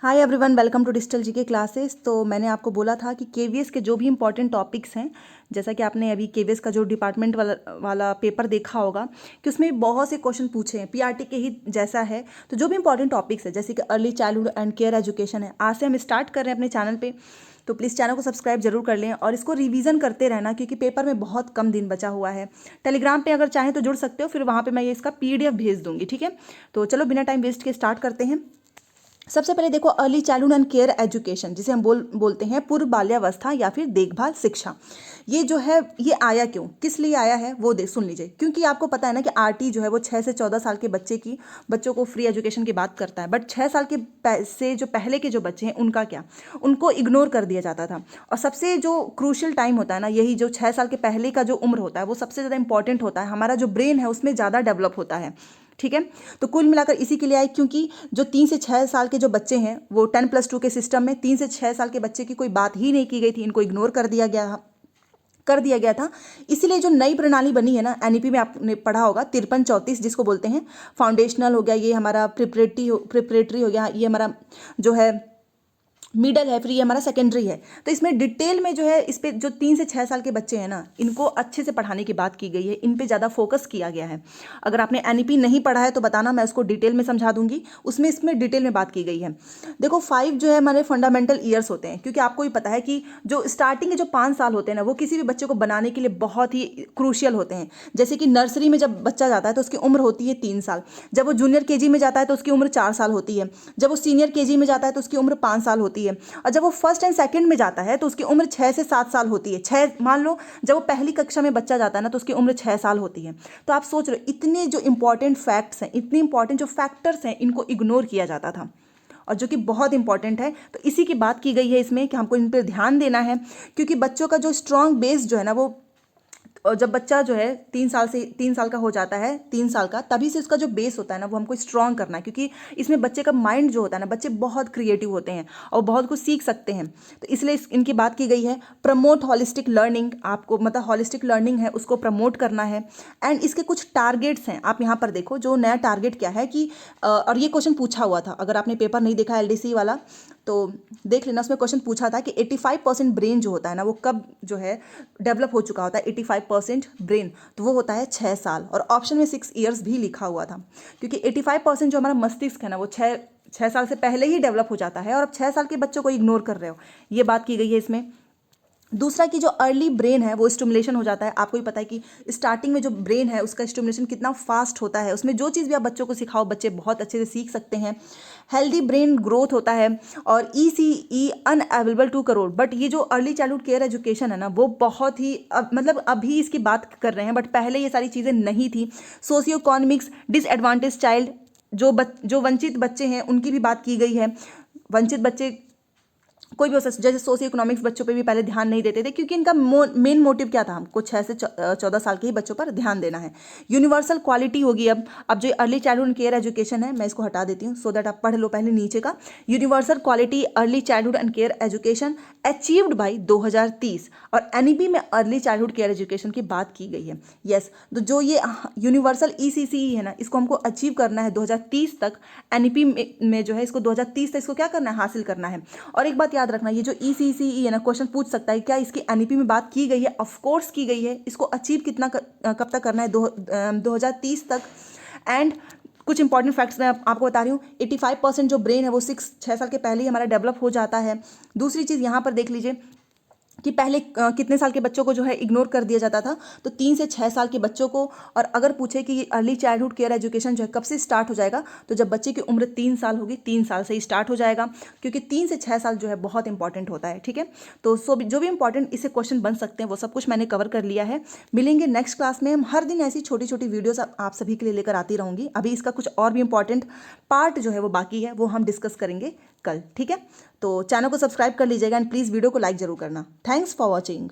Hi everyone, welcome to digital GK classes. तो मैंने आपको बोला था कि केवीएस के जो भी इंपॉर्टेंट टॉपिक्स हैं, जैसा कि आपने अभी केवीएस का जो डिपार्टमेंट वाला पेपर देखा होगा कि उसमें बहुत से क्वेश्चन पूछे हैं, पीआरटी के ही जैसा है। तो जो भी इंपॉर्टेंट टॉपिक्स है जैसे कि early childhood and care education है, आज से हम स्टार्ट कर रहे हैं अपने चैनल पे। तो प्लीज़ चैनल को सब्सक्राइब जरूर कर लें और इसको रिवीजन करते रहना, क्योंकि पेपर में बहुत कम दिन बचा हुआ है। टेलीग्राम पे अगर चाहें तो जुड़ सकते हो, फिर वहाँ पे मैं ये इसका पीडीएफ भेज दूंगी, ठीक है। तो चलो बिना टाइम वेस्ट के स्टार्ट करते हैं। सबसे पहले देखो, early childhood and care education, जिसे हम बोलते हैं पूर्व बाल्यावस्था या फिर देखभाल शिक्षा। ये जो है ये आया क्यों, किस लिए आया है वो सुन लीजिए। क्योंकि आपको पता है ना कि आरटी जो है वो 6 से 14 साल के बच्चों को फ्री एजुकेशन की बात करता है। बट 6 साल के से जो पहले के जो बच्चे हैं उनका क्या, उनको इग्नोर कर दिया जाता था। और सबसे जो क्रूशियल टाइम होता है ना, यही जो 6 साल के पहले का जो उम्र होता है वो सबसे ज़्यादा इंपॉर्टेंट होता है। हमारा जो ब्रेन है उसमें ज़्यादा डेवलप होता है, ठीक है। तो कुल मिलाकर इसी के लिए आए, क्योंकि जो 3 से 6 साल के जो बच्चे हैं वो 10+2 के सिस्टम में 3 से 6 साल के बच्चे की कोई बात ही नहीं की गई थी, इनको इग्नोर कर दिया गया था। इसीलिए जो नई प्रणाली बनी है ना, एनईपी में आपने पढ़ा होगा 53-34, जिसको बोलते हैं फाउंडेशनल हो गया, ये हमारा प्रिपरेटरी हो गया, ये हमारा जो है मिडल है, फिर ये हमारा सेकेंडरी है। तो इसमें डिटेल में जो है इस पे जो 3 से 6 साल के बच्चे हैं ना, इनको अच्छे से पढ़ाने की बात की गई है, इन पे ज़्यादा फोकस किया गया है। अगर आपने एनईपी नहीं पढ़ा है तो बताना, मैं उसको डिटेल में समझा दूंगी। उसमें इसमें डिटेल में बात की गई है। देखो 5 जो है हमारे फंडामेंटल ईयर्स होते हैं, क्योंकि आपको भी पता है कि जो स्टार्टिंग के जो 5 साल होते हैं ना, वो किसी भी बच्चे को बनाने के लिए बहुत ही क्रूशियल होते हैं। जैसे कि नर्सरी में जब बच्चा जाता है तो उसकी उम्र होती है 3 साल, जब वो जूनियर केजी में जाता है तो उसकी उम्र 4 साल होती है, जब वो सीनियर केजी में जाता है तो उसकी उम्र 5 साल होती है, और जब वो फर्स्ट एंड सेकंड में जाता है तो उसकी उम्र 6 से 7 साल होती है। 6 मान लो, जब वो पहली कक्षा में बच्चा जाता है ना तो उसकी उम्र 6 साल होती है। तो आप सोच रहे हो, इतने जो इंपॉर्टेंट फैक्ट्स हैं, इतने इंपॉर्टेंट जो फैक्टर्स हैं, इनको इग्नोर किया जाता था, और जो कि बहुत इंपॉर्टेंट है। तो इसी की बात की गई है इसमें कि हमको इन पर ध्यान देना है, क्योंकि बच्चों का जो स्ट्रॉन्ग बेस जो है ना, वो और जब बच्चा जो है 3 साल का हो जाता है, 3 साल का, तभी से उसका जो बेस होता है ना वो हमको स्ट्रॉन्ग करना है। क्योंकि इसमें बच्चे का माइंड जो होता है ना, बच्चे बहुत क्रिएटिव होते हैं और बहुत कुछ सीख सकते हैं। तो इसलिए इनकी बात की गई है। प्रमोट हॉलिस्टिक लर्निंग, आपको मतलब हॉलिस्टिक लर्निंग है उसको प्रमोट करना है। एंड इसके कुछ टारगेट्स हैं, आप यहाँ पर देखो जो नया टारगेट क्या है कि और ये क्वेश्चन पूछा हुआ था, अगर आपने पेपर नहीं देखा एलडीसी वाला तो देख लेना। उसमें क्वेश्चन पूछा था कि 85% ब्रेन जो होता है ना, वो कब जो है डेवलप हो चुका होता है 85% ब्रेन, तो वो होता है 6 साल। और ऑप्शन में 6 ईयर्स भी लिखा हुआ था, क्योंकि 85% जो हमारा मस्तिष्क है ना, वो 6 साल से पहले ही डेवलप हो जाता है, और अब 6 साल के बच्चों को इग्नोर कर रहे हो, ये बात की गई है इसमें। दूसरा कि जो अर्ली ब्रेन है वो स्टिमुलेशन हो जाता है। आपको भी पता है कि स्टार्टिंग में जो ब्रेन है उसका स्टिमुलेशन कितना फास्ट होता है, उसमें जो चीज़ भी आप बच्चों को सिखाओ बच्चे बहुत अच्छे से सीख सकते हैं। हेल्दी ब्रेन ग्रोथ होता है। और ECE unavailable to crore, but ये जो अर्ली चाइल्डहुड केयर एजुकेशन है ना, वो बहुत ही मतलब अभी इसकी बात कर रहे हैं, बट पहले ये सारी चीज़ें नहीं थी। सोशियो इकोनॉमिक्स डिसएडवांटेज चाइल्ड, जो वंचित बच्चे हैं उनकी भी बात की गई है। वंचित बच्चे कोई भी हो सकता, जैसे सोशियो इकोनॉमिक्स बच्चों पे भी पहले ध्यान नहीं देते थे, क्योंकि इनका मेन मोटिव क्या था, हमको 6 से 14 साल के ही बच्चों पर ध्यान देना है। यूनिवर्सल क्वालिटी होगी। अब जो अर्ली चाइल्डहुड केयर एजुकेशन है, मैं इसको हटा देती हूँ सो दैट आप पढ़ लो पहले नीचे का। Universal quality early childhood and care education achieved by 2030, और एनईपी में अर्ली चाइल्डहुड केयर एजुकेशन की बात की गई है। यस, तो जो ये यूनिवर्सल ECCE है ना, इसको हमको अचीव करना है 2030 तक। एनईपी में जो है इसको 2030 तक इसको क्या करना है, हासिल करना है। और एक बात याद रखना, ये जो ECCE है ना, क्वेश्चन पूछ सकता है क्या इसकी एनईपी में बात की गई है, ऑफकोर्स की गई है। इसको अचीव कब तक करना है, 2030 तक। एंड कुछ इंपॉर्टेंट फैक्ट्स मैं आपको बता रही हूँ। 85% जो ब्रेन है वो 6 साल के पहले ही हमारा डेवलप हो जाता है। दूसरी चीज़ यहाँ पर देख लीजिए कि पहले कितने साल के बच्चों को जो है इग्नोर कर दिया जाता था, तो 3 से 6 साल के बच्चों को। और अगर पूछे कि अर्ली चाइल्डहुड केयर एजुकेशन जो है कब से स्टार्ट हो जाएगा, तो जब बच्चे की उम्र 3 साल होगी, 3 साल से ही स्टार्ट हो जाएगा, क्योंकि 3 से 6 साल जो है बहुत इंपॉर्टेंट होता है, ठीक है। तो जो भी इंपॉर्टेंट इससे क्वेश्चन बन सकते हैं वो सब कुछ मैंने कवर कर लिया है। मिलेंगे नेक्स्ट क्लास में। हम हर दिन ऐसी छोटी छोटी वीडियोस आप सभी के लिए लेकर आती रहूँगी। अभी इसका कुछ और भी इंपॉर्टेंट पार्ट जो है वो बाकी है, वो हम डिस्कस करेंगे कल, ठीक है। तो चैनल को सब्सक्राइब कर लीजिएगा एंड प्लीज़ वीडियो को लाइक जरूर करना। Thanks for watching.